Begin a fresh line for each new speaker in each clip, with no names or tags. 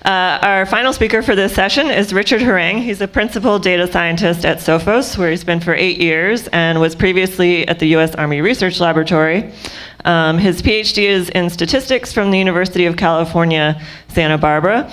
Our final speaker for this session is Richard Harang. He's a principal data scientist at Sophos, where he's been for 8 years and was previously at the U.S. Army Research Laboratory. His PhD is in statistics from the University of California, Santa Barbara.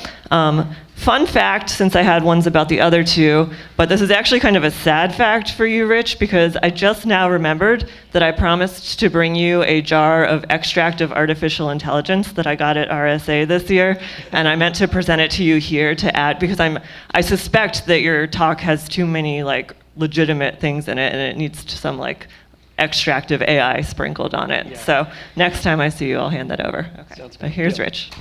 Fun fact, since I had ones about the other two, but this is actually kind of a sad fact for you, Rich, because I just now remembered that I promised to bring you a jar of extract of artificial intelligence that I got at RSA this year, and I meant to present it to you here to add, because I suspect that your talk has too many legitimate things in it, and it needs some extract of AI sprinkled on it. Yeah. So next time I see you, I'll hand that over. Okay. But here's Rich.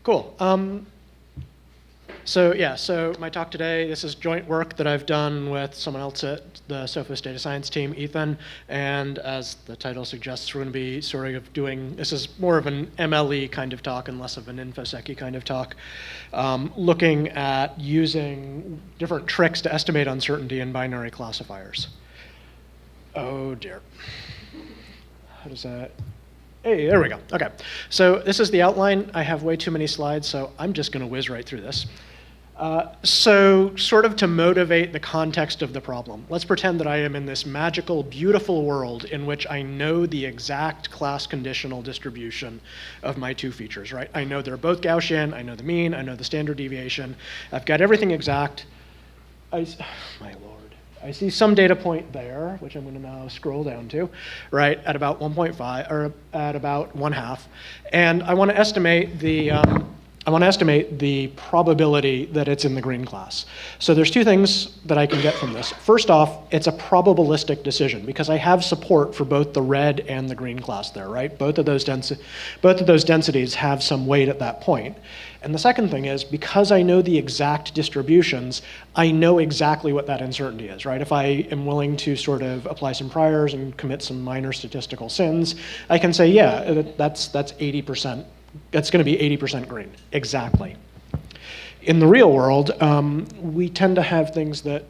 Cool. So my talk today, this is joint work that I've done with someone else at the Sophos data science team, Ethan, and as the title suggests, we're going to be sort of doing, this is more of an MLE kind of talk and less of an InfoSec kind of talk, looking at using different tricks to estimate uncertainty in binary classifiers. Oh dear. How does that? Hey, there we go. Okay, so this is the outline. I have way too many slides, so I'm just going to whiz right through this. So sort of to motivate the context of the problem, let's pretend that I am in this magical, beautiful world in which I know the exact class conditional distribution of my two features, right? I know they're both Gaussian, I know the mean, I know the standard deviation. I've got everything exact. My lord. I see some data point there, which I'm going to now scroll down to, right, at about 1.5, or at about 1/2. And I want to estimate the probability that it's in the green class. So there's two things that I can get from this. First off, it's a probabilistic decision because I have support for both the red and the green class there, right? Both of those densities have some weight at that point. And the second thing is, because I know the exact distributions, I know exactly what that uncertainty is, right? If I am willing to sort of apply some priors and commit some minor statistical sins, I can say, yeah, that's 80%. That's going to be 80% green, exactly. In the real world, we tend to have things that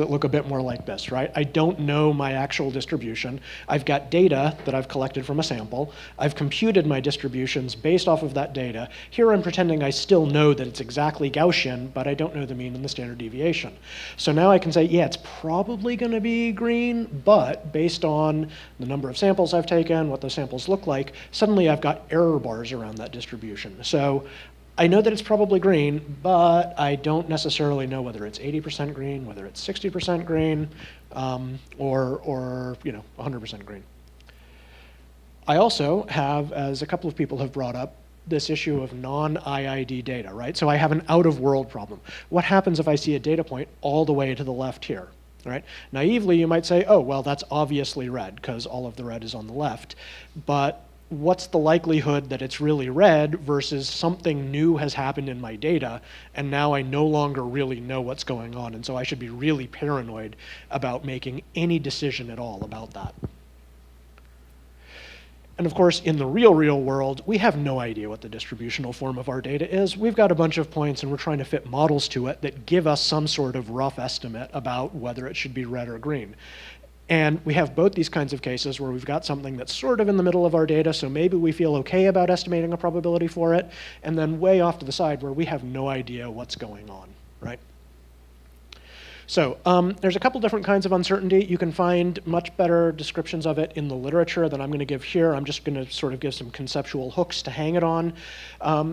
look a bit more like this, right? I don't know my actual distribution. I've got data that I've collected from a sample. I've computed my distributions based off of that data. Here I'm pretending I still know that it's exactly Gaussian, but I don't know the mean and the standard deviation. So now I can say, yeah, it's probably going to be green, but based on the number of samples I've taken, what those samples look like, suddenly I've got error bars around that distribution. So I know that it's probably green, but I don't necessarily know whether it's 80% green, whether it's 60% green, or 100% green. I also have, as a couple of people have brought up, this issue of non-IID data, right? So I have an out-of-world problem. What happens if I see a data point all the way to the left here, right? Naively, you might say, oh, well, that's obviously red, because all of the red is on the left. But what's the likelihood that it's really red versus something new has happened in my data, and now I no longer really know what's going on, and so I should be really paranoid about making any decision at all about that. And of course, in the real world, we have no idea what the distributional form of our data is. We've got a bunch of points, and we're trying to fit models to it that give us some sort of rough estimate about whether it should be red or green. And we have both these kinds of cases where we've got something that's sort of in the middle of our data, so maybe we feel okay about estimating a probability for it, and then way off to the side where we have no idea what's going on, right? So there's a couple different kinds of uncertainty. You can find much better descriptions of it in the literature than I'm going to give here. I'm just going to sort of give some conceptual hooks to hang it on.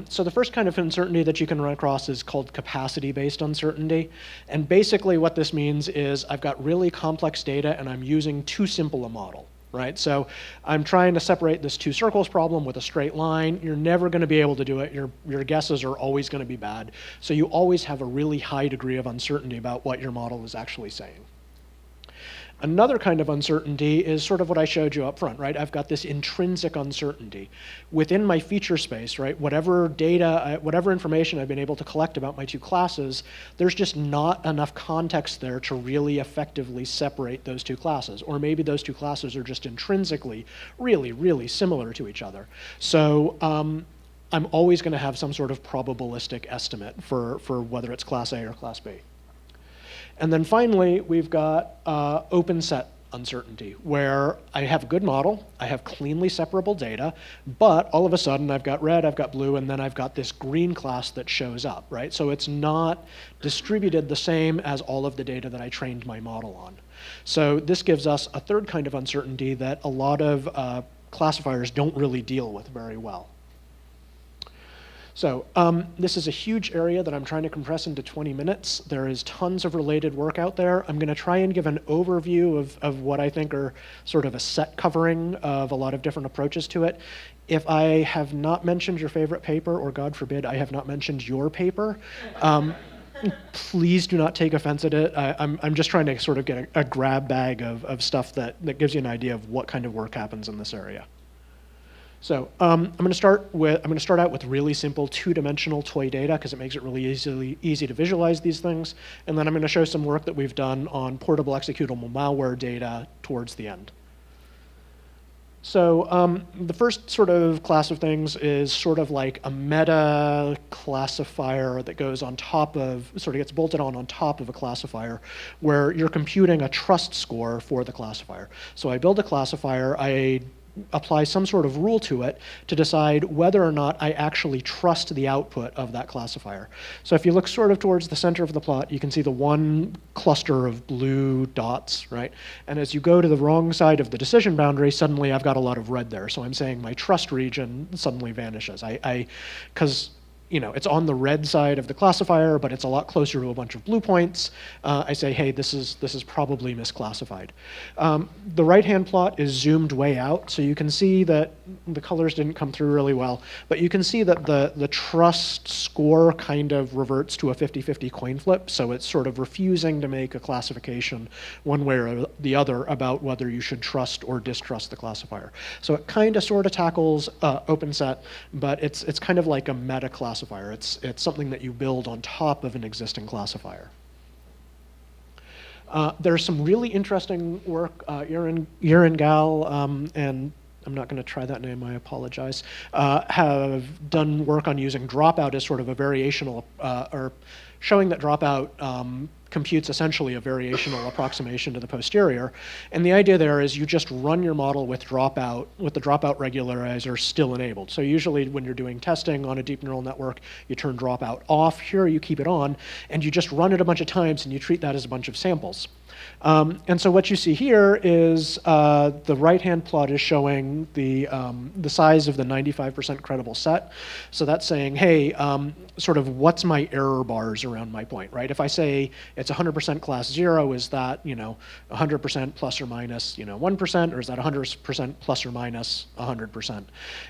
So the first kind of uncertainty that you can run across is called capacity-based uncertainty. And basically what this means is I've got really complex data and I'm using too simple a model, right? So I'm trying to separate this two circles problem with a straight line. You're never going to be able to do it. Your guesses are always going to be bad. So you always have a really high degree of uncertainty about what your model is actually saying. Another kind of uncertainty is sort of what I showed you up front, right? I've got this intrinsic uncertainty. Within my feature space, right, whatever data, whatever information I've been able to collect about my two classes, there's just not enough context there to really effectively separate those two classes. Or maybe those two classes are just intrinsically really similar to each other. So I'm always going to have some sort of probabilistic estimate for whether it's class A or class B. And then finally, we've got open set uncertainty, where I have a good model, I have cleanly separable data, but all of a sudden I've got red, I've got blue, and then I've got this green class that shows up, right? So it's not distributed the same as all of the data that I trained my model on. So this gives us a third kind of uncertainty that a lot of classifiers don't really deal with very well. So this is a huge area that I'm trying to compress into 20 minutes. There is tons of related work out there. I'm going to try and give an overview of what I think are sort of a set covering of a lot of different approaches to it. If I have not mentioned your favorite paper, or God forbid, I have not mentioned your paper, please do not take offense at it. I'm just trying to sort of get a grab bag of stuff that gives you an idea of what kind of work happens in this area. So I'm going to start out with really simple two-dimensional toy data because it makes it really easy to visualize these things, and then I'm going to show some work that we've done on portable executable malware data towards the end. So the first sort of class of things is sort of like a meta classifier that goes on top of, sort of gets bolted on top of a classifier, where you're computing a trust score for the classifier. So I build a classifier, I apply some sort of rule to it to decide whether or not I actually trust the output of that classifier. So if you look sort of towards the center of the plot, you can see the one cluster of blue dots, right? And as you go to the wrong side of the decision boundary, suddenly I've got a lot of red there. So I'm saying my trust region suddenly vanishes. Because it's on the red side of the classifier, but it's a lot closer to a bunch of blue points. I say, hey, this is probably misclassified. The right-hand plot is zoomed way out, so you can see that the colors didn't come through really well, but you can see that the trust score kind of reverts to a 50-50 coin flip, so it's sort of refusing to make a classification one way or the other about whether you should trust or distrust the classifier. So it kind of sort of tackles OpenSet, but it's kind of like a meta classifier. It's something that you build on top of an existing classifier. There's some really interesting work, Yaron Gal, and I'm not going to try that name, I apologize, have done work on using dropout as sort of a variational, or showing that dropout computes essentially a variational approximation to the posterior. And the idea there is you just run your model with dropout, with the dropout regularizer still enabled. So usually when you're doing testing on a deep neural network, you turn dropout off. Here you keep it on, and you just run it a bunch of times, and you treat that as a bunch of samples. And so what you see here is the right-hand plot is showing the size of the 95% credible set. So that's saying, hey, sort of what's my error bars around my point, right? If I say it's 100% class 0, is that 100% plus or minus 1%, or is that 100% plus or minus 100%?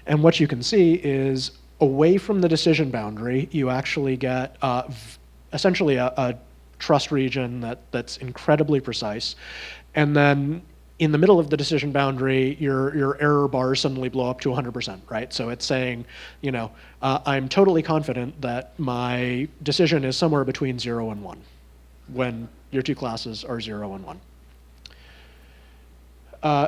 And what you can see is away from the decision boundary, you actually get essentially a trust region that's incredibly precise. And then in the middle of the decision boundary, your error bars suddenly blow up to 100%, right? So it's saying, I'm totally confident that my decision is somewhere between 0 and 1 when your two classes are 0 and 1.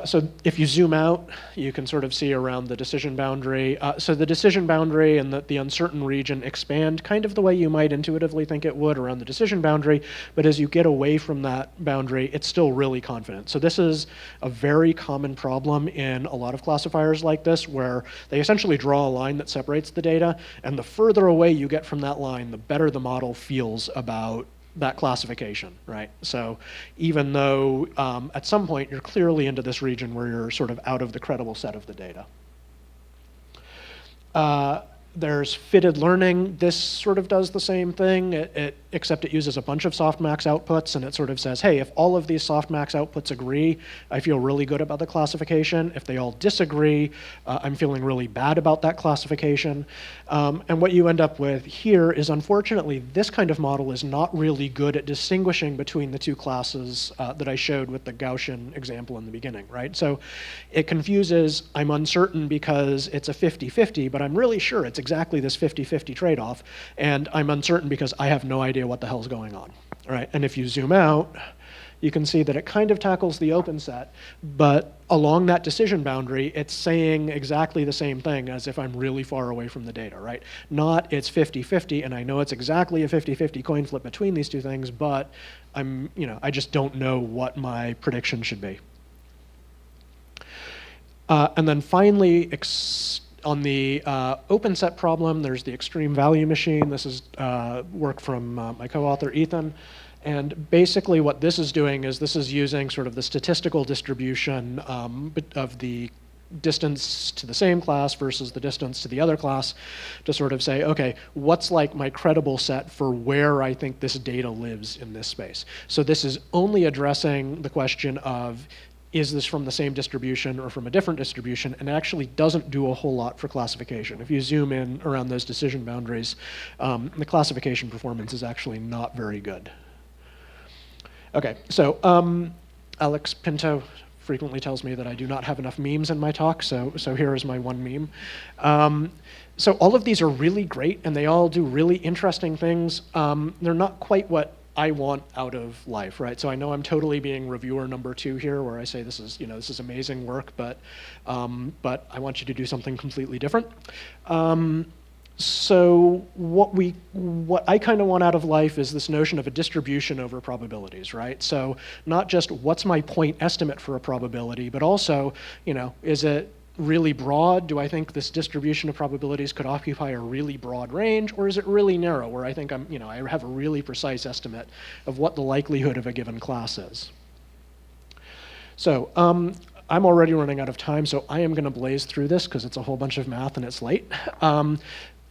So if you zoom out, you can sort of see around the decision boundary. So the decision boundary and the uncertain region expand kind of the way you might intuitively think it would around the decision boundary, but as you get away from that boundary, it's still really confident. So this is a very common problem in a lot of classifiers like this, where they essentially draw a line that separates the data, and the further away you get from that line, the better the model feels about that classification, right? So even though at some point you're clearly into this region where you're sort of out of the credible set of the data. There's fitted learning. This sort of does the same thing, except it uses a bunch of softmax outputs, and it sort of says, hey, if all of these softmax outputs agree, I feel really good about the classification. If they all disagree, I'm feeling really bad about that classification. And what you end up with here is, unfortunately, this kind of model is not really good at distinguishing between the two classes that I showed with the Gaussian example in the beginning, right? So it confuses, I'm uncertain because it's a 50-50, but I'm really sure it's exactly this 50-50 trade-off, and I'm uncertain because I have no idea what the hell's going on. All right, and if you zoom out, you can see that it kind of tackles the open set, but along that decision boundary, it's saying exactly the same thing as if I'm really far away from the data, right? Not it's 50-50, and I know it's exactly a 50-50 coin flip between these two things, but I just don't know what my prediction should be. And then finally, on the open set problem, there's the extreme value machine. This is work from my co-author, Ethan. And basically what this is doing is this is using sort of the statistical distribution of the distance to the same class versus the distance to the other class to sort of say, okay, what's like my credible set for where I think this data lives in this space? So this is only addressing the question of, is this from the same distribution or from a different distribution, and it actually doesn't do a whole lot for classification. If you zoom in around those decision boundaries, the classification performance is actually not very good. Okay, so Alex Pinto frequently tells me that I do not have enough memes in my talk, so here is my one meme. So all of these are really great, and they all do really interesting things. They're not quite what I want out of life, right? So I know I'm totally being reviewer number 2 here, where I say this is, this is amazing work, but I want you to do something completely different. So what I kind of want out of life is this notion of a distribution over probabilities, right? So not just what's my point estimate for a probability, but also, is it really broad? Do I think this distribution of probabilities could occupy a really broad range, or is it really narrow, where I think I have a really precise estimate of what the likelihood of a given class is? So I'm already running out of time, so I am going to blaze through this because it's a whole bunch of math and it's late.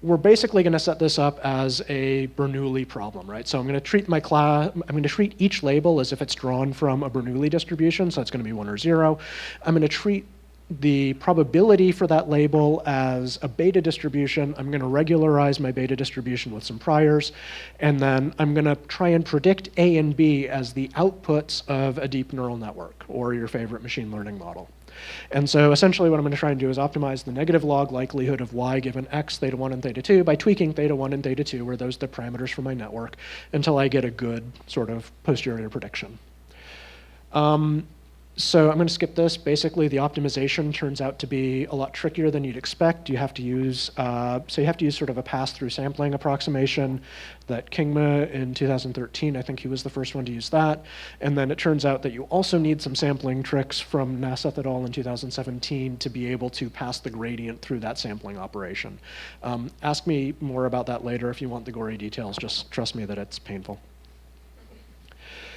We're basically going to set this up as a Bernoulli problem, right? So I'm going to treat I'm going to treat each label as if it's drawn from a Bernoulli distribution, so it's going to be 1 or 0. I'm going to treat the probability for that label as a beta distribution. I'm going to regularize my beta distribution with some priors, and then I'm going to try and predict A and B as the outputs of a deep neural network or your favorite machine learning model. And so essentially what I'm going to try and do is optimize the negative log likelihood of y given x, theta 1 and theta 2, by tweaking theta 1 and theta 2, where those are the parameters for my network, until I get a good sort of posterior prediction. So I'm going to skip this. Basically, the optimization turns out to be a lot trickier than you'd expect. You have to use sort of a pass-through sampling approximation that Kingma in 2013, I think he was the first one to use that. And then it turns out that you also need some sampling tricks from Nasseth et al. In 2017 to be able to pass the gradient through that sampling operation. Ask me more about that later if you want the gory details. Just trust me that it's painful.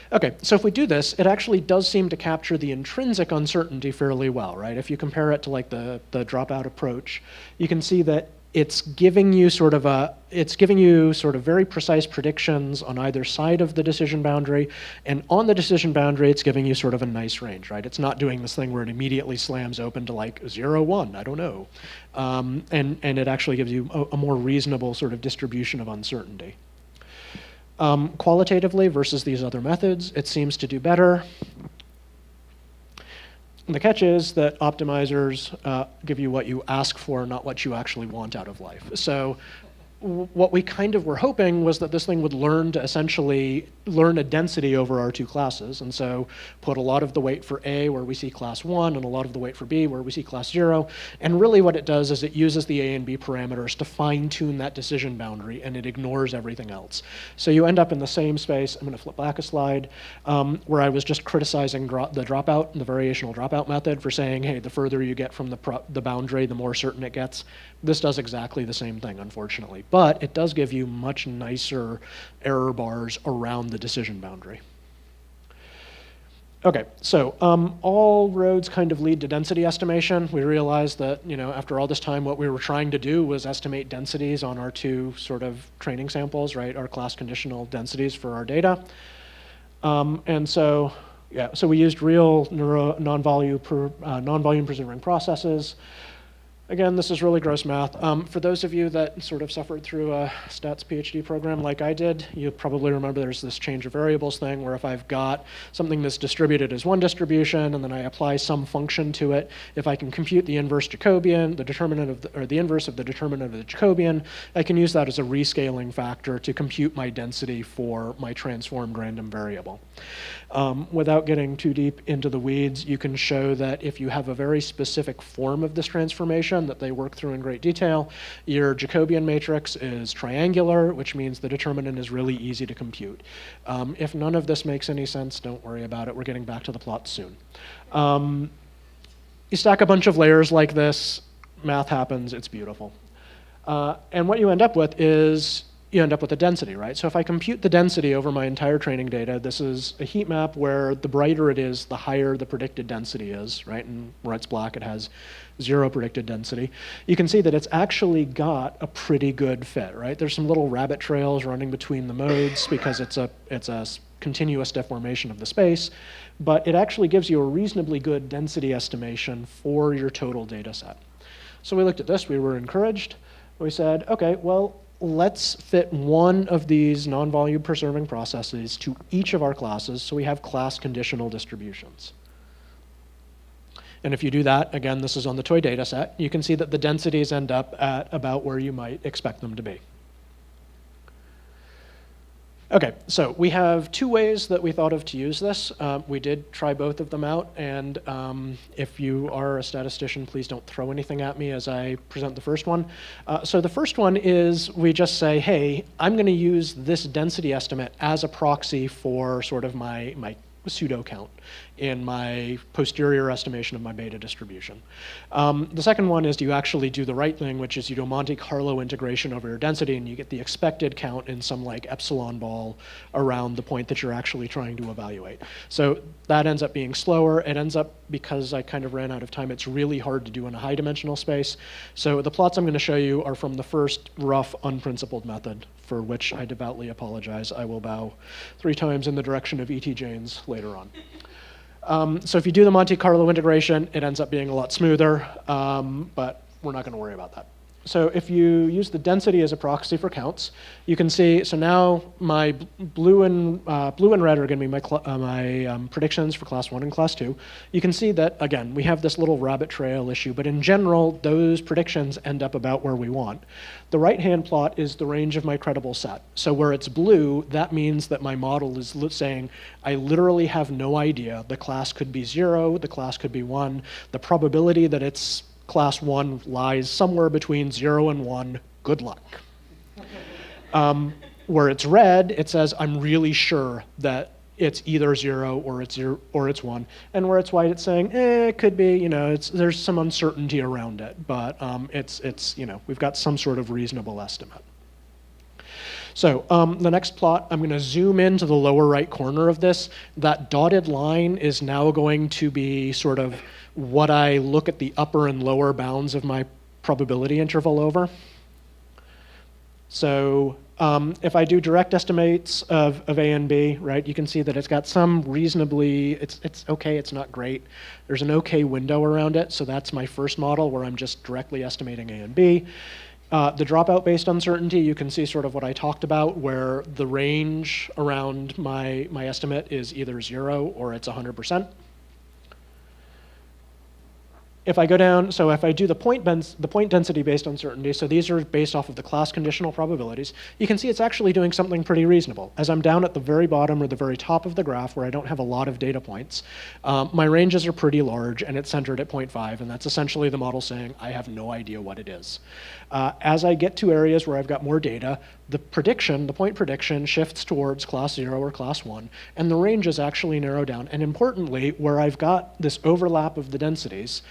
Okay, so if we do this, it actually does seem to capture the intrinsic uncertainty fairly well, right? If you compare it to like the dropout approach, you can see that it's giving you sort of very precise predictions on either side of the decision boundary, and on the decision boundary, it's giving you sort of a nice range, right? It's not doing this thing where it immediately slams open to like 0, 1, I don't know. And it actually gives you a more reasonable sort of distribution of uncertainty. Qualitatively versus these other methods, it seems to do better. And the catch is that optimizers give you what you ask for, not what you actually want out of life. So what we kind of were hoping was that this thing would learn to essentially learn a density over our two classes, and so put a lot of the weight for A where we see class 1 and a lot of the weight for B where we see class 0. And really what it does is it uses the A and B parameters to fine-tune that decision boundary, and it ignores everything else. So you end up in the same space. I'm going to flip back a slide, where I was just criticizing the dropout, the variational dropout method, for saying, hey, the further you get from the boundary, the more certain it gets. This does exactly the same thing, unfortunately. But it does give you much nicer error bars around the decision boundary. Okay, so all roads kind of lead to density estimation. We realized that, after all this time, what we were trying to do was estimate densities on our two sort of training samples, right? Our class conditional densities for our data. And so, yeah, so we used real non-volume preserving processes. Again, this is really gross math. For those of you that sort of suffered through a stats PhD program like I did, you probably remember there's this change of variables thing where if I've got something that's distributed as one distribution and then I apply some function to it, if I can compute the inverse Jacobian, the determinant of the inverse of the determinant of the Jacobian, I can use that as a rescaling factor to compute my density for my transformed random variable. Without getting too deep into the weeds, you can show that if you have a very specific form of this transformation that they work through in great detail, your Jacobian matrix is triangular, which means the determinant is really easy to compute. If none of this makes any sense, don't worry about it. We're getting back to the plot soon. You stack a bunch of layers like this, math happens, it's beautiful. And what you end up with is you end up with a density, right? So if I compute the density over my entire training data, this is a heat map where the brighter it is, the higher the predicted density is, right? And where it's black, it has 0 predicted density. You can see that it's actually got a pretty good fit, right? There's some little rabbit trails running between the modes because it's a continuous deformation of the space, but it actually gives you a reasonably good density estimation for your total data set. So we looked at this, we were encouraged. We said, okay, well, let's fit one of these non-volume preserving processes to each of our classes so we have class conditional distributions. And if you do that, again, this is on the toy data set, you can see that the densities end up at about where you might expect them to be. Okay, so we have 2 ways that we thought of to use this. We did try both of them out, and if you are a statistician, please don't throw anything at me as I present the first one. So the first one is we just say, hey, I'm going to use this density estimate as a proxy for sort of my pseudo count in my posterior estimation of my beta distribution. The second one is you actually do the right thing, which is you do a Monte Carlo integration over your density and you get the expected count in some like epsilon ball around the point that you're actually trying to evaluate. So that ends up being slower. It ends up, because I kind of ran out of time, it's really hard to do in a high dimensional space. So the plots I'm going to show you are from the first rough unprincipled method, for which I devoutly apologize. I will bow 3 times in the direction of E.T. Janes later on. So if you do the Monte Carlo integration, it ends up being a lot smoother, but we're not going to worry about that. So if you use the density as a proxy for counts, you can see, so now my blue and red are going to be my predictions for class 1 and class 2. You can see that, again, we have this little rabbit trail issue, but in general, those predictions end up about where we want. The right-hand plot is the range of my credible set. So where it's blue, that means that my model is saying, I literally have no idea. The class could be 0, the class could be 1. The probability that it's class 1 lies somewhere between 0 and 1. Good luck. Where it's red, it says I'm really sure that it's either 0 or it's 1. And where it's white, it's saying it could be, you know, there's some uncertainty around it, but it's you know, we've got some sort of reasonable estimate. So the next plot, I'm going to zoom into the lower right corner of this. That dotted line is now going to be sort of what I look at the upper and lower bounds of my probability interval over. So if I do direct estimates of A and B, right, you can see that it's got some reasonably, it's okay, it's not great. There's an okay window around it, so that's my first model where I'm just directly estimating A and B. The dropout-based uncertainty, you can see sort of what I talked about, where the range around my estimate is either 0 or it's 100%. If I go down, so if I do the point density-based uncertainty, so these are based off of the class conditional probabilities, you can see it's actually doing something pretty reasonable. As I'm down at the very bottom or the very top of the graph where I don't have a lot of data points, my ranges are pretty large and it's centered at 0.5, and that's essentially the model saying, I have no idea what it is. As I get to areas where I've got more data, the point prediction shifts towards class 0 or class 1, and the range is actually narrowed down. And importantly, where I've got this overlap of the densities,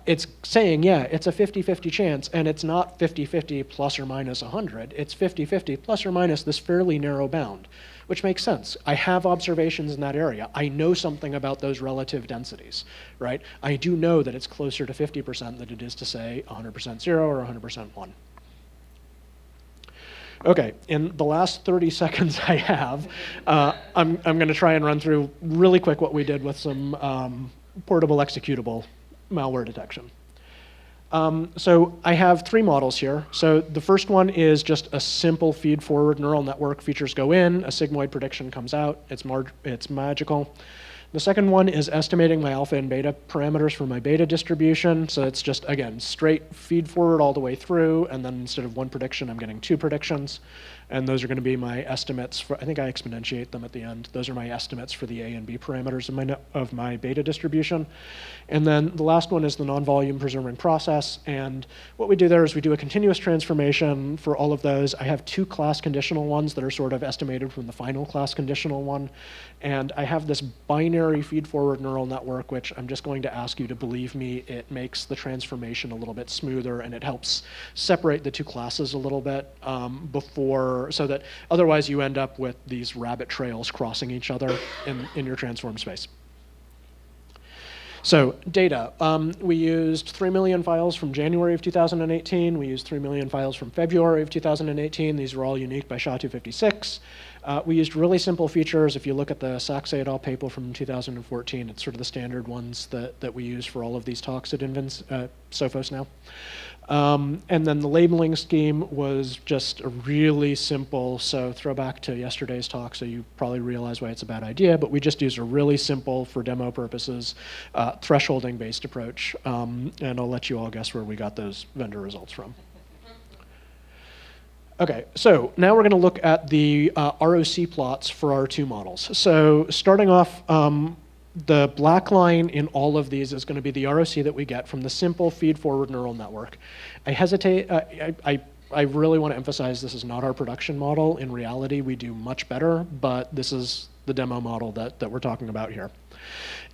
it's saying, yeah, it's a 50-50 chance, and it's not 50-50 plus or minus 100. It's 50-50 plus or minus this fairly narrow bound, which makes sense. I have observations in that area. I know something about those relative densities, right? I do know that it's closer to 50% than it is to say 100% 0 or 100% 1. Okay, in the last 30 seconds I have, I'm going to try and run through really quick what we did with some portable executable malware detection. So I have 3 models here. So the first one is just a simple feed-forward neural network. Features go in, a sigmoid prediction comes out. It's magical. The second one is estimating my alpha and beta parameters for my beta distribution. So it's just, again, straight feed forward all the way through, and then instead of 1 prediction, I'm getting 2 predictions. And those are going to be my estimates for, I think I exponentiate them at the end. Those are my estimates for the A and B parameters of my beta distribution. And then the last one is the non-volume preserving process. And what we do there is we do a continuous transformation for all of those. I have 2 class conditional ones that are sort of estimated from the final class conditional one. And I have this binary binary feed-forward neural network, which I'm just going to ask you to believe me, it makes the transformation a little bit smoother, and it helps separate the two classes a little bit so that otherwise you end up with these rabbit trails crossing each other in your transform space. So data, we used 3 million files from January of 2018. We used 3 million files from February of 2018. These were all unique by SHA-256. We used really simple features. If you look at the Sachse et al. Paper from 2014, it's sort of the standard ones that we use for all of these talks at Sophos now. And then the labeling scheme was just a really simple, so throw back to yesterday's talk, so you probably realize why it's a bad idea, but we just used a really simple, for demo purposes, thresholding-based approach. And I'll let you all guess where we got those vendor results from. Okay, so now we're going to look at the ROC plots for our two models. So starting off, the black line in all of these is going to be the ROC that we get from the simple feed-forward neural network. I hesitate, I really want to emphasize this is not our production model. In reality, we do much better, but this is the demo model that we're talking about here.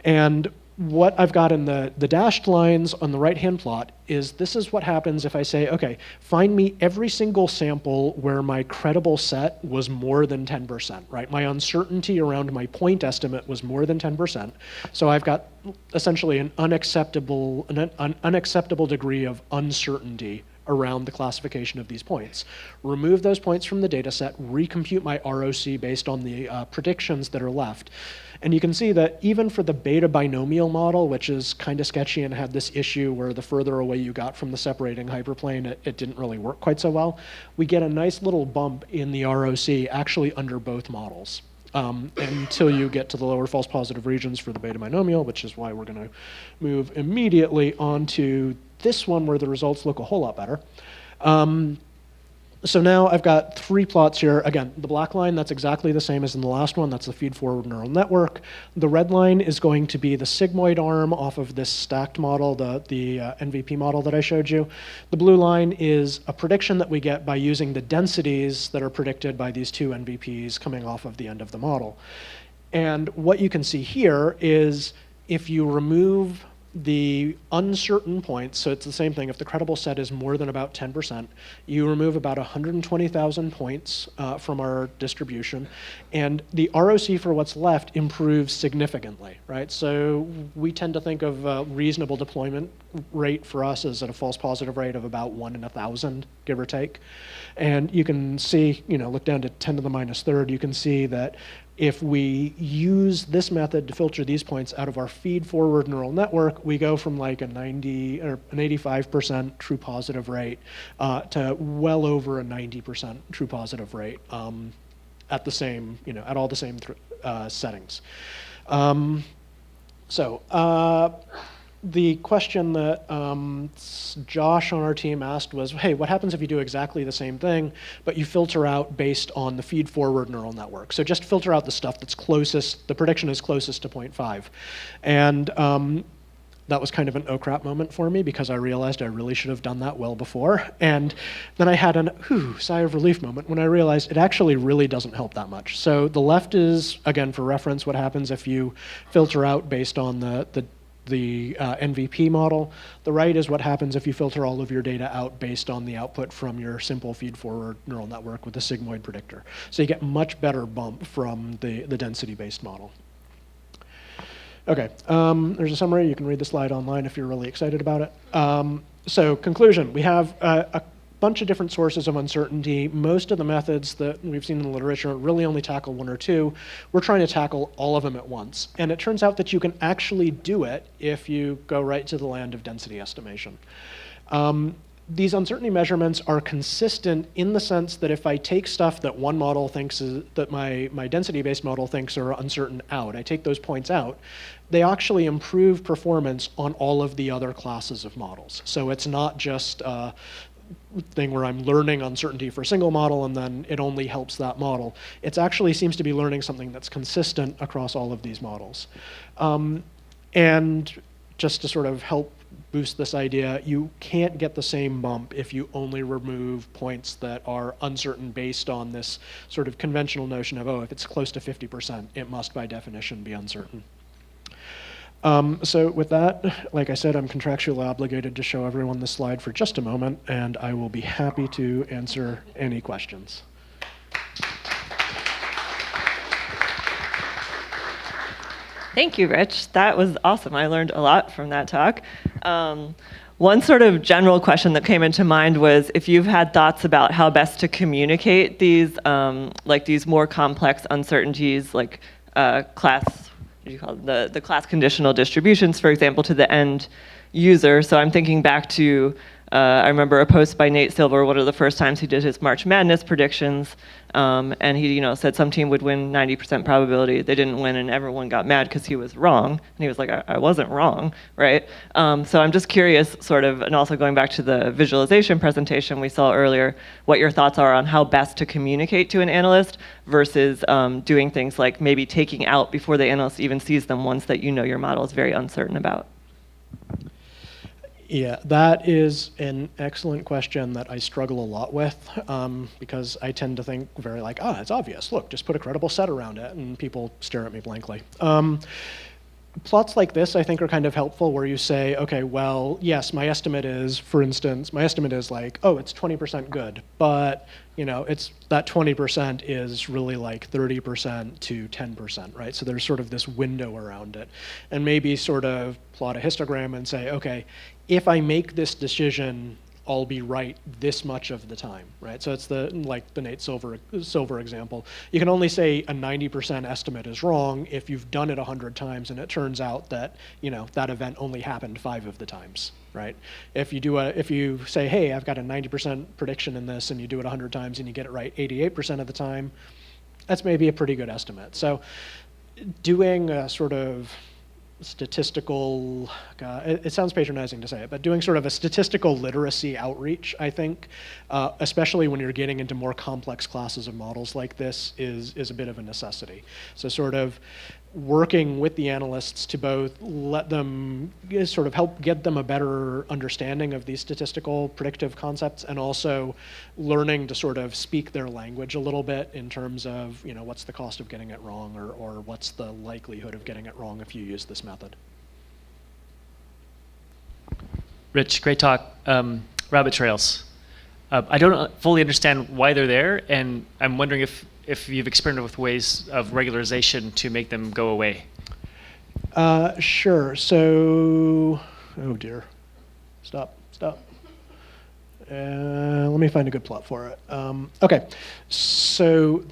And what I've got in the dashed lines on the right-hand plot is this is what happens if I say, okay, find me every single sample where my credible set was more than 10%, right? My uncertainty around my point estimate was more than 10%. So I've got essentially an unacceptable degree of uncertainty around the classification of these points. Remove those points from the data set, recompute my ROC based on the predictions that are left. And you can see that even for the beta binomial model, which is kind of sketchy and had this issue where the further away you got from the separating hyperplane, it didn't really work quite so well. We get a nice little bump in the ROC actually under both models. Until you get to the lower false positive regions for the beta binomial, which is why we're going to move immediately on to this one where the results look a whole lot better. So now I've got three plots here. Again, the black line, that's exactly the same as in the last one. That's the feed-forward neural network. The red line is going to be the sigmoid arm off of this stacked model, the NVP model that I showed you. The blue line is a prediction that we get by using the densities that are predicted by these two NVPs coming off of the end of the model. And what you can see here is if you remove the uncertain points, so it's the same thing, if the credible set is more than about 10%, you remove about 120,000 points from our distribution, and the ROC for what's left improves significantly, right? So we tend to think of a reasonable deployment rate for us as at a false positive rate of about 1 in 1,000, give or take. And you can see, look down to 10 to the minus third, you can see that if we use this method to filter these points out of our feed-forward neural network, we go from like a 90 or an 85% true positive rate to well over a 90% true positive rate at the same, at all the same settings. The question that Josh on our team asked was, hey, what happens if you do exactly the same thing, but you filter out based on the feed-forward neural network? So just filter out the stuff that's closest, the prediction is closest to 0.5. And that was kind of an oh crap moment for me because I realized I really should have done that well before. And then I had an sigh of relief moment when I realized it actually really doesn't help that much. So the left is, again, for reference, what happens if you filter out based on the NVP model. The right is what happens if you filter all of your data out based on the output from your simple feed-forward neural network with a sigmoid predictor. So you get much better bump from the density-based model. Okay, there's a summary. You can read the slide online if you're really excited about it. So conclusion, we have a bunch of different sources of uncertainty. Most of the methods that we've seen in the literature really only tackle one or two. We're trying to tackle all of them at once. And it turns out that you can actually do it if you go right to the land of density estimation. These uncertainty measurements are consistent in the sense that if I take stuff that one model thinks is, that my density-based model thinks are uncertain out, I take those points out, they actually improve performance on all of the other classes of models. So it's not just thing where I'm learning uncertainty for a single model and then it only helps that model. It actually seems to be learning something that's consistent across all of these models. And just to sort of help boost this idea, you can't get the same bump if you only remove points that are uncertain based on this sort of conventional notion of, oh, if it's close to 50%, it must by definition be uncertain. So with that, like I said, I'm contractually obligated to show everyone this slide for just a moment, and I will be happy to answer any questions.
Thank you, Rich. That was awesome. I learned a lot from that talk. One sort of general question that came into mind was if you've had thoughts about how best to communicate these, like these more complex uncertainties, like class, what do you call it? The class conditional distributions, for example, to the end user. So I'm thinking back to, I remember a post by Nate Silver, one of the first times he did his March Madness predictions, and he, said some team would win 90% probability. They didn't win, and everyone got mad because he was wrong. And he was like, I wasn't wrong, right? So I'm just curious, sort of, and also going back to the visualization presentation we saw earlier, what your thoughts are on how best to communicate to an analyst versus doing things like maybe taking out before the analyst even sees them ones that your model is very uncertain about.
Yeah, that is an excellent question that I struggle a lot with because I tend to think very like, it's obvious. Look, just put a credible set around it, and people stare at me blankly. Plots like this, I think, are kind of helpful where you say, okay, well, yes, my estimate is, for instance, my estimate is like, it's 20% good, but it's that 20% is really like 30% to 10%, right? So there's sort of this window around it. And maybe sort of plot a histogram and say, okay, if I make this decision, I'll be right this much of the time, right? So it's like the Nate Silver example. You can only say a 90% estimate is wrong if you've done it 100 times and it turns out that that event only happened 5 of the times, right? If you say, hey, I've got a 90% prediction in this, and you do it 100 times and you get it right 88% of the time, that's maybe a pretty good estimate. So doing a sort of statistical, it sounds patronizing to say it, but doing sort of a statistical literacy outreach, I think, especially when you're getting into more complex classes of models like this, is a bit of a necessity. So sort of working with the analysts to both let them sort of help get them a better understanding of these statistical predictive concepts, and also learning to sort of speak their language a little bit in terms of, what's the cost of getting it wrong, or what's the likelihood of getting it wrong if you use this method.
Rich, great talk. Rabbit trails. I don't fully understand why they're there, and I'm wondering if you've experimented with ways of regularization to make them go away.
Sure. So, oh dear. Stop. Let me find a good plot for it. Okay. So one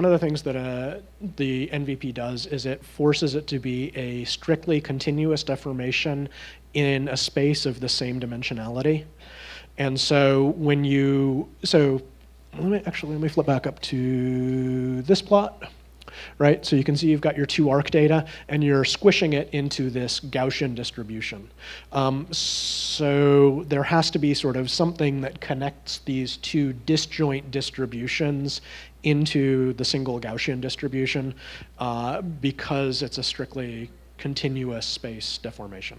of the things that the NVP does is it forces it to be a strictly continuous deformation in a space of the same dimensionality. And so let me flip back up to this plot, right? So you can see you've got your 2 arc data, and you're squishing it into this Gaussian distribution. So there has to be sort of something that connects these 2 disjoint distributions into the single Gaussian distribution because it's a strictly continuous space deformation.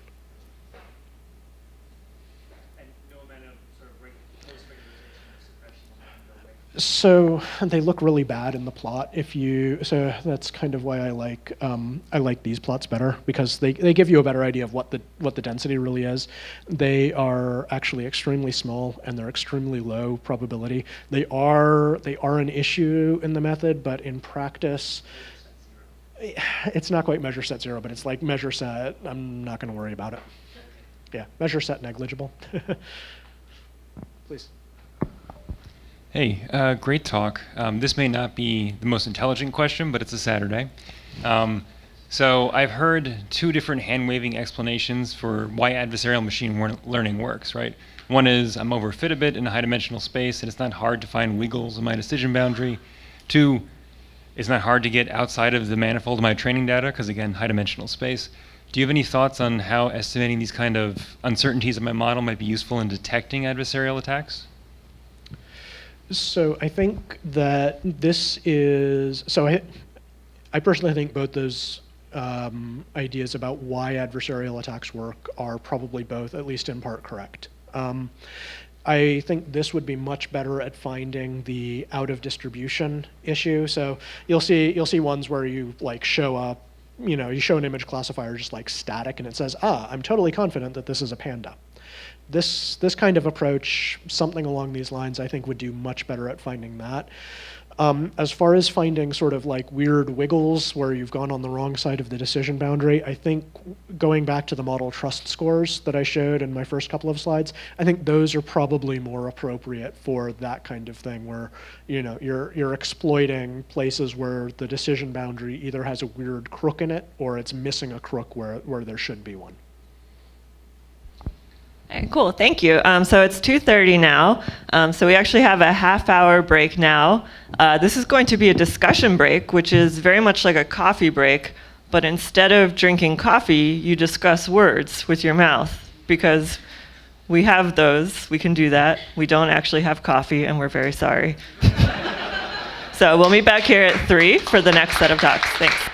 So they look really bad in the plot. So that's kind of why I like these plots better, because they give you a better idea of what the density really is. They are actually extremely small, and they're extremely low probability. They are an issue in the method, but in practice, it's not quite measure set 0, but it's like measure set. I'm not going to worry about it. Yeah, measure set negligible. Please.
Hey, great talk. This may not be the most intelligent question, but it's a Saturday. So I've heard 2 different hand-waving explanations for why adversarial machine learning works, right? One is I'm overfit a bit in a high-dimensional space, and it's not hard to find wiggles in my decision boundary. 2, it's not hard to get outside of the manifold of my training data, because again, high-dimensional space. Do you have any thoughts on how estimating these kind of uncertainties of my model might be useful in detecting adversarial attacks?
So I think that this is, I personally think both those ideas about why adversarial attacks work are probably both, at least in part, correct. I think this would be much better at finding the out of distribution issue. So you'll see ones where you like show up you show an image classifier just like static, and it says, I'm totally confident that this is a panda. This kind of approach, something along these lines, I think would do much better at finding that. As far as finding sort of like weird wiggles where you've gone on the wrong side of the decision boundary, I think going back to the model trust scores that I showed in my first couple of slides, I think those are probably more appropriate for that kind of thing where you're exploiting places where the decision boundary either has a weird crook in it or it's missing a crook where there should be one.
Okay, cool, thank you. So it's 2:30 now, so we actually have a half-hour break now. This is going to be a discussion break, which is very much like a coffee break, but instead of drinking coffee, you discuss words with your mouth, because we have those, we can do that. We don't actually have coffee, and we're very sorry. So we'll meet back here at 3 for the next set of talks. Thanks.